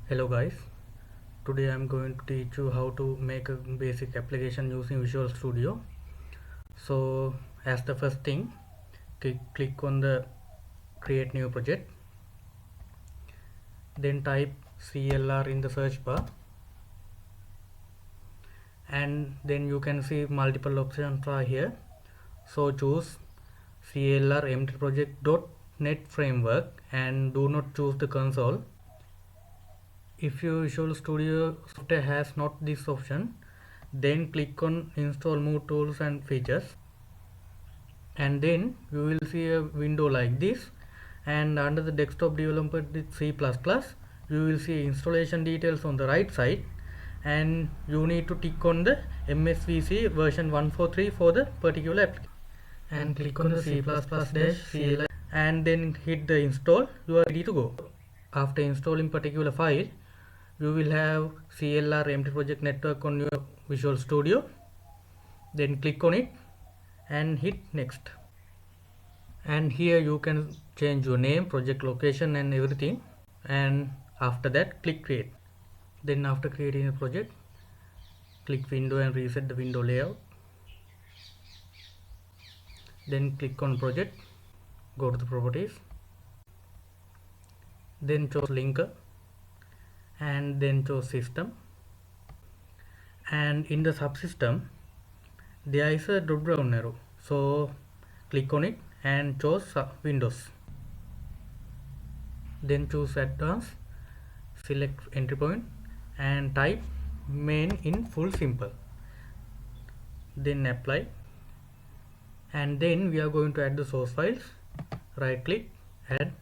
Hello guys, today I am going to teach you how to make a basic application using Visual Studio. So as the first thing, click on the create new project, then type CLR in the search bar, and then you can see multiple options are here. So choose CLR empty project.net framework and do not choose the console. If your Visual Studio software has not this option, then click on install more tools and features, and then you will see a window like this, and under the desktop developer with C++ you will see installation details on the right side, and you need to tick on the MSVC version 143 for the particular application and click on the C++-CLI and then hit the install. You are ready to go. After installing particular file, you will have CLR empty project network on your Visual Studio. Then click on it and hit next, and here you can change your name, project location and everything, and after that click create. Then after creating a project, click window and reset the window layout, then click on project, go to the properties, then choose linker, and then choose system, and in the subsystem there is a drop down arrow, so click on it and choose Windows, then choose advanced, select entry point and type main in full simple, then apply, and then we are going to add the source files. Right click, add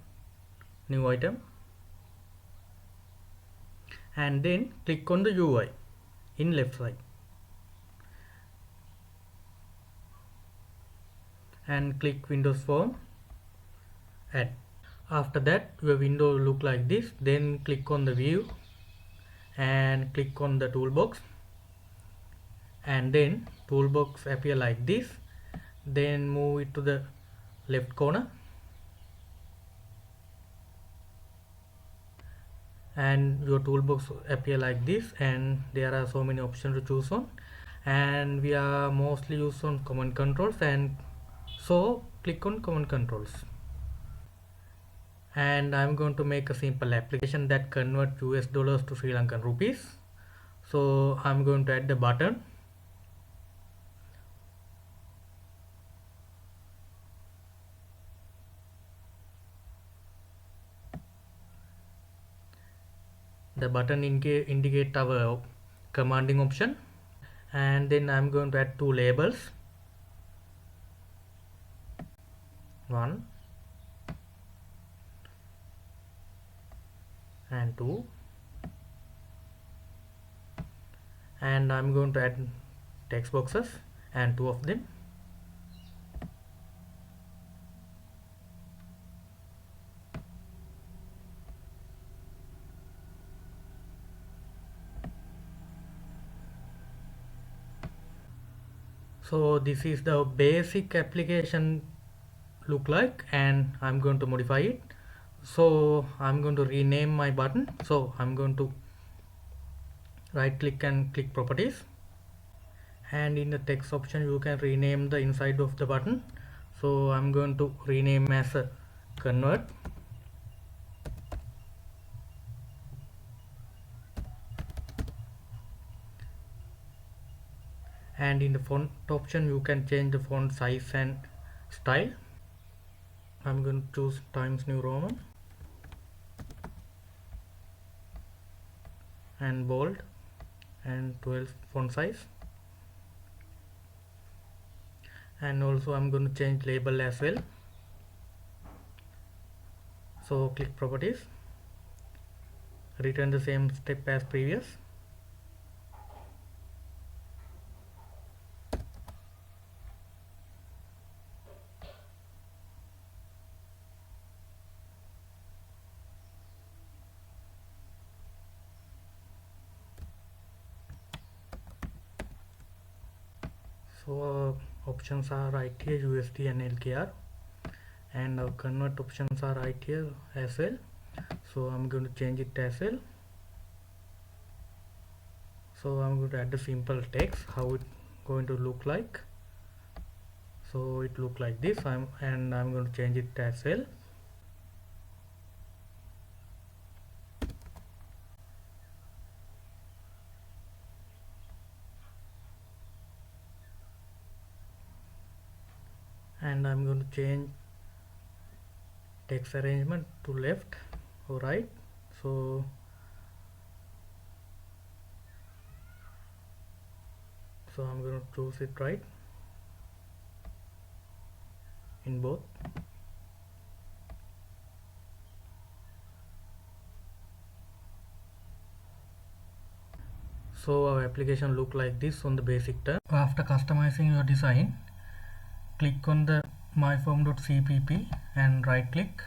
new item, and then click on the UI in left side and click Windows Form, add. After that your window will look like this. Then click on the view and click on the toolbox, and then toolbox appear like this. Then move it to the left corner, and your toolbox appear like this, and there are so many options to choose on, and we are mostly used on command controls, and so click on command controls. And I'm going to make a simple application that convert US dollars to Sri Lankan rupees. So I'm going to add the button, the button indicate our commanding option, and then I'm going to add two labels, one and two, and I'm going to add text boxes and two of them. So this is the basic application look like, and I'm going to modify it. So I'm going to rename my button. So I'm going to right click and click properties, and in the text option you can rename the inside of the button. So I'm going to rename as a convert, and in the font option you can change the font size and style. I'm going to choose Times New Roman and bold and 12 font size, and also I'm going to change label as well. So click properties, return the same step as previous, so options are right here, USD and LKR, and our convert options are right here as well. So I'm going to change it as well. So I'm going to add the simple text, how it going to look like. So it look like this. I'm going to change it as well. And I'm going to change text arrangement to left or right. So I'm going to choose it right in both. So our application look like this on the basic term. After customizing your design, click on the myform.cpp and right click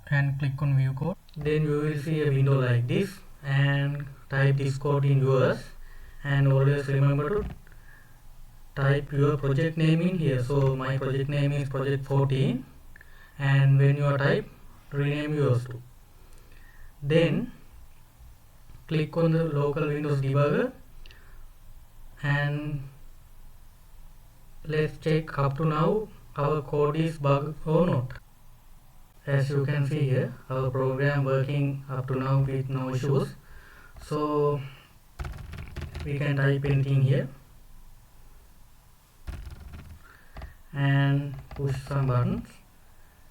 and click on view code. Then you will see a window like this, and type this code in yours, and always remember to type your project name in here. So my project name is project 14, and when you are type, rename yours too. Then click on the local Windows debugger and let's check up to now our code is bugged or not. As you can see here, our program working up to now with no issues. So we can type anything here and push some buttons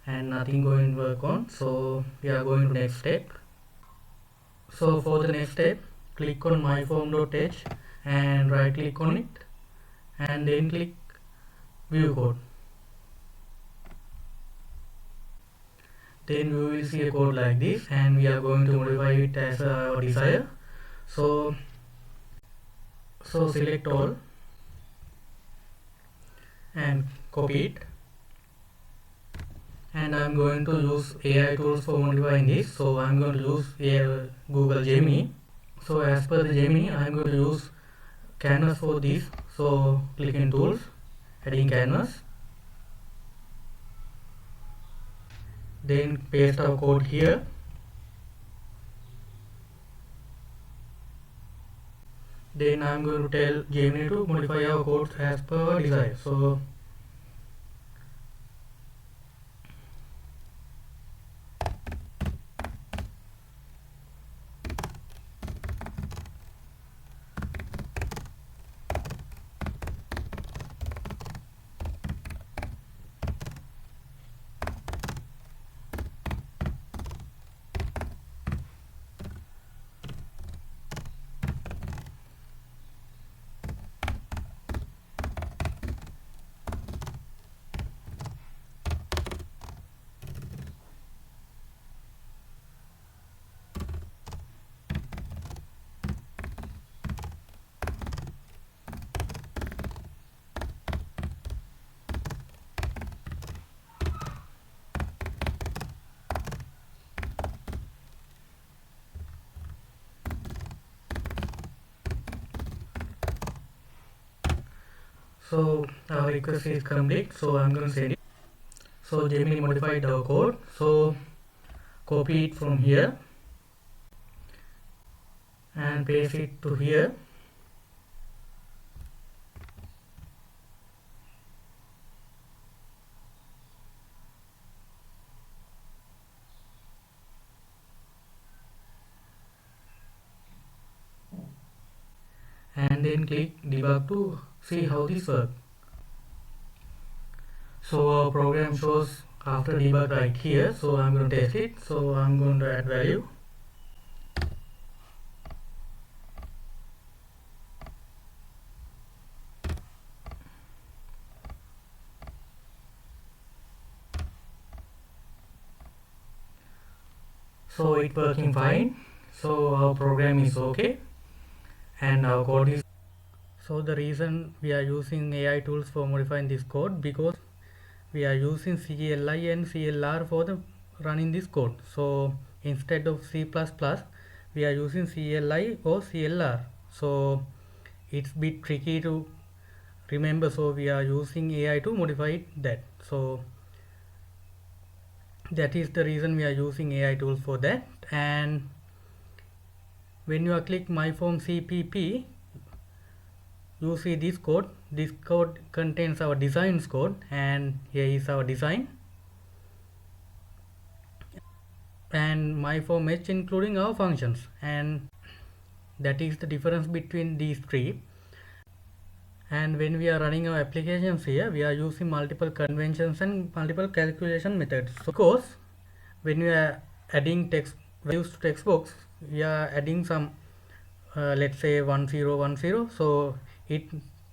and nothing going to work on. So we are going to next step. So for the next step, click on myform.h and right click on it and then click view code. Then we will see a code like this, and we are going to modify it as our desire. So select all and copy it, and I'm going to use AI tools for modifying this. So I'm going to use Google Gemini. So as per the Gemini, I'm going to use canvas for this. So click in tools, adding canvas, then paste our code here. Then I'm going to tell Gemini to modify our code as per our desire. So our request is complete. So I'm going to send it. So Gemini modified our code. So copy it from here and paste it to here. And then click debug to see how this works. So our program shows after debug right here. So I'm going to test it. So I'm going to add value. So it's working fine. So our program is okay, and our code is. So the reason we are using AI tools for modifying this code, because we are using CLI and CLR for the running this code. So instead of C++, we are using CLI or CLR. So it's a bit tricky to remember. So we are using AI to modify that. So that is the reason we are using AI tools for that. And when you click my form CPP, you see this code contains our designs code, and here is our design, and my form H including our functions, and that is the difference between these three. And when we are running our applications here, we are using multiple conventions and multiple calculation methods. So of course, when we are adding text values to text box, we are adding some let's say 1010, so it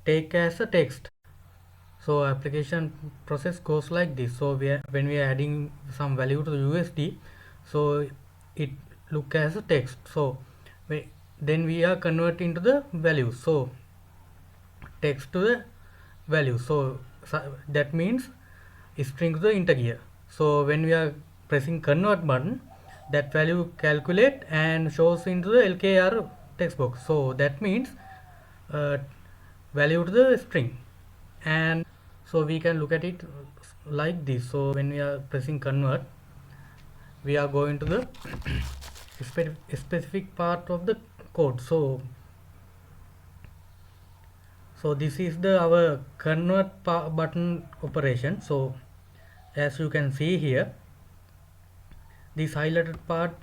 take as a text. So application process goes like this. So when we are adding some value to the USD, so it look as a text. So then we are converting to the value. So text to the value. So that means string to the integer. So when we are pressing convert button, that value calculate and shows into the LKR text box. So that means uh, value to the string. And so we can look at it like this. So when we are pressing convert, we are going to the specific part of the code. So this is the our convert button operation. So as you can see here, this highlighted part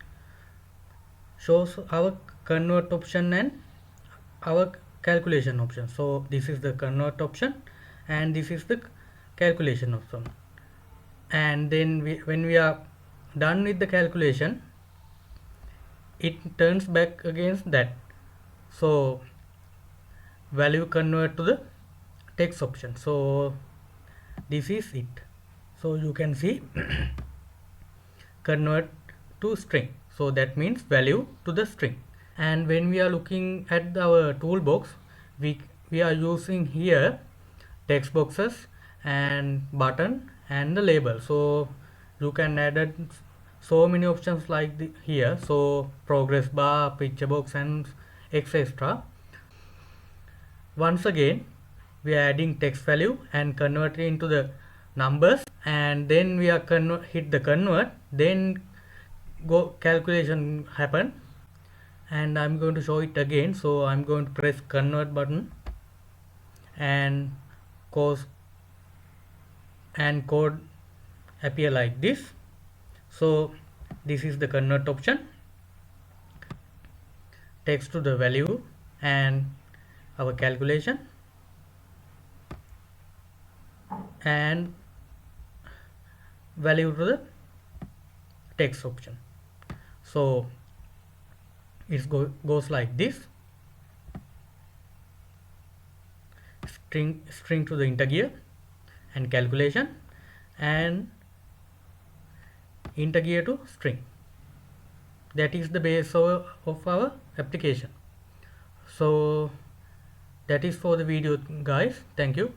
shows our convert option and our calculation option. So this is the convert option and this is the calculation option. And then when we are done with the calculation, it turns back against that. So value convert to the text option. So this is it. So you can see convert to string. So that means value to the string. And when we are looking at our toolbox, we are using here text boxes and button and the label. So you can add so many options like here. So progress bar, picture box and etc. Once again, we are adding text value and convert it into the numbers, and then we are hit the convert, then go calculation happen. And I'm going to show it again. So I'm going to press convert button and code appear like this. So this is the convert option, text to the value and our calculation, and value to the text option. So it goes like this: string to the integer and calculation, and integer to string. That is the base of our application. So that is for the video, guys. Thank you.